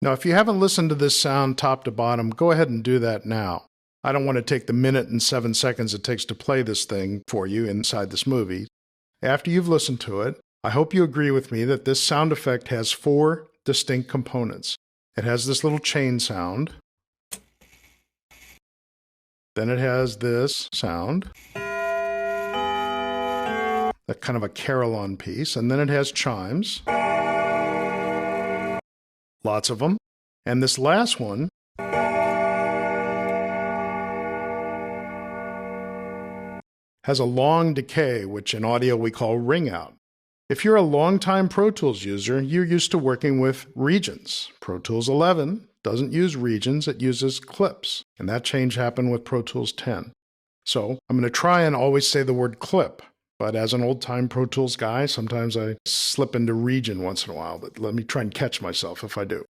Now, if you haven't listened to this sound top to bottom, go ahead and do that now. I don't want to take the minute and 7 seconds it takes to play this thing for you inside this movie. After you've listened to it, I hope you agree with me that this sound effect has 4 distinct components. It has this little chain sound. Then it has this sound, that kind of a carillon piece, and then it has chimes. Lots of them. And this last one has a long decay, which in audio we call ring out. If you're a longtime Pro Tools user, you're used to working with regions. Pro Tools 11 doesn't use regions, it uses clips. And that change happened with Pro Tools 10. So I'm going to try and always say the word clip. But as an old-time Pro Tools guy, sometimes I slip into region once in a while. But let me try and catch myself if I do.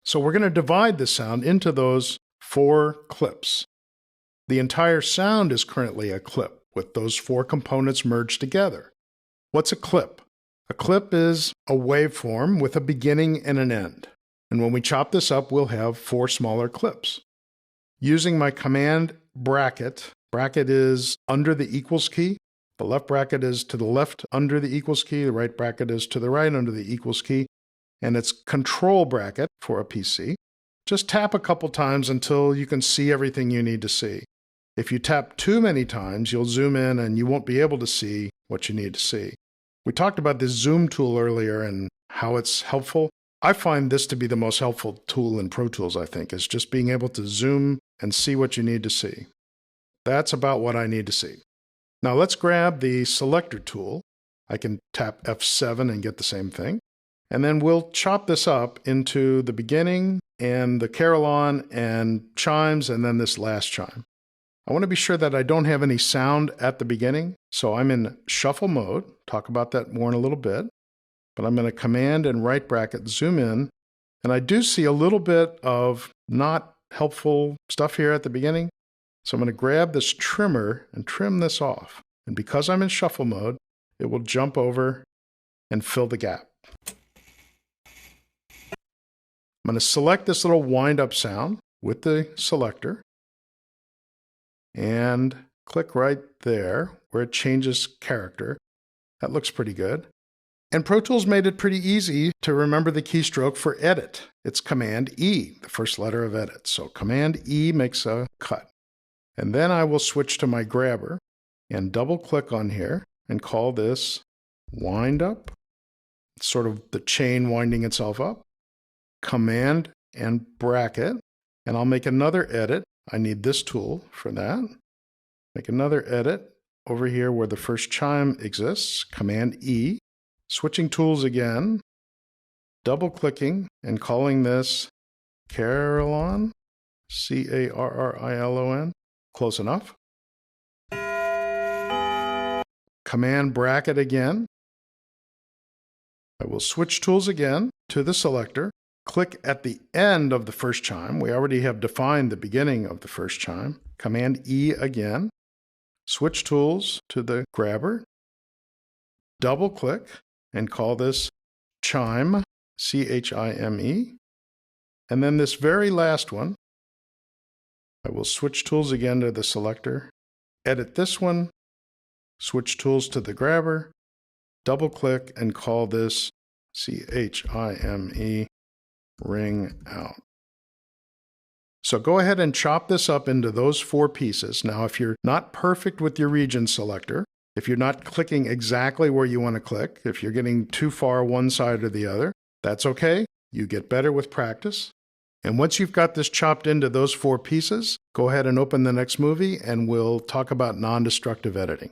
So we're going to divide the sound into those 4 clips. The entire sound is currently a clip, with those 4 components merged together. What's a clip? A clip is a waveform with a beginning and an end. And when we chop this up, we'll have 4 smaller clips. Using my command bracket is under the equals key. The left bracket is to the left under the equals key. The right bracket is to the right under the equals key. And it's control bracket for a PC. Just tap a couple times until you can see everything you need to see. If you tap too many times, you'll zoom in and you won't be able to see what you need to see. We talked about this zoom tool earlier and how it's helpful. I find this to be the most helpful tool in Pro Tools, I think, is just being able to zoom and see what you need to see. That's about what I need to see. Now let's grab the selector tool. I can tap F7 and get the same thing. And then we'll chop this up into the beginning and the carillon and chimes and then this last chime. I want to be sure that I don't have any sound at the beginning, so I'm in shuffle mode. Talk about that more in a little bit. But I'm going to command and right bracket zoom in, and I do see a little bit of not helpful stuff here at the beginning. So I'm going to grab this trimmer and trim this off. And because I'm in shuffle mode, it will jump over and fill the gap. I'm going to select this little wind-up sound with the selector and click right there where it changes character. That looks pretty good. And Pro Tools made it pretty easy to remember the keystroke for edit. It's Command E, the first letter of edit. So Command E makes a cut. And then I will switch to my grabber and double click on here and call this wind up. It's sort of the chain winding itself up. Command and bracket. And I'll make another edit. I need this tool for that. Make another edit over here where the first chime exists. Command E. Switching tools again. Double clicking and calling this carillon. C-A-R-R-I-L-O-N. Close enough. Command bracket again. I will switch tools again to the selector. Click at the end of the first chime. We already have defined the beginning of the first chime. Command E again. Switch tools to the grabber. Double click and call this chime, C-H-I-M-E. And then this very last one, I will switch tools again to the selector, edit this one, switch tools to the grabber, double click and call this C-H-I-M-E, ring out. So go ahead and chop this up into those 4 pieces. Now, if you're not perfect with your region selector, if you're not clicking exactly where you want to click, if you're getting too far one side or the other, that's okay. You get better with practice. And once you've got this chopped into those 4 pieces, go ahead and open the next movie and we'll talk about non-destructive editing.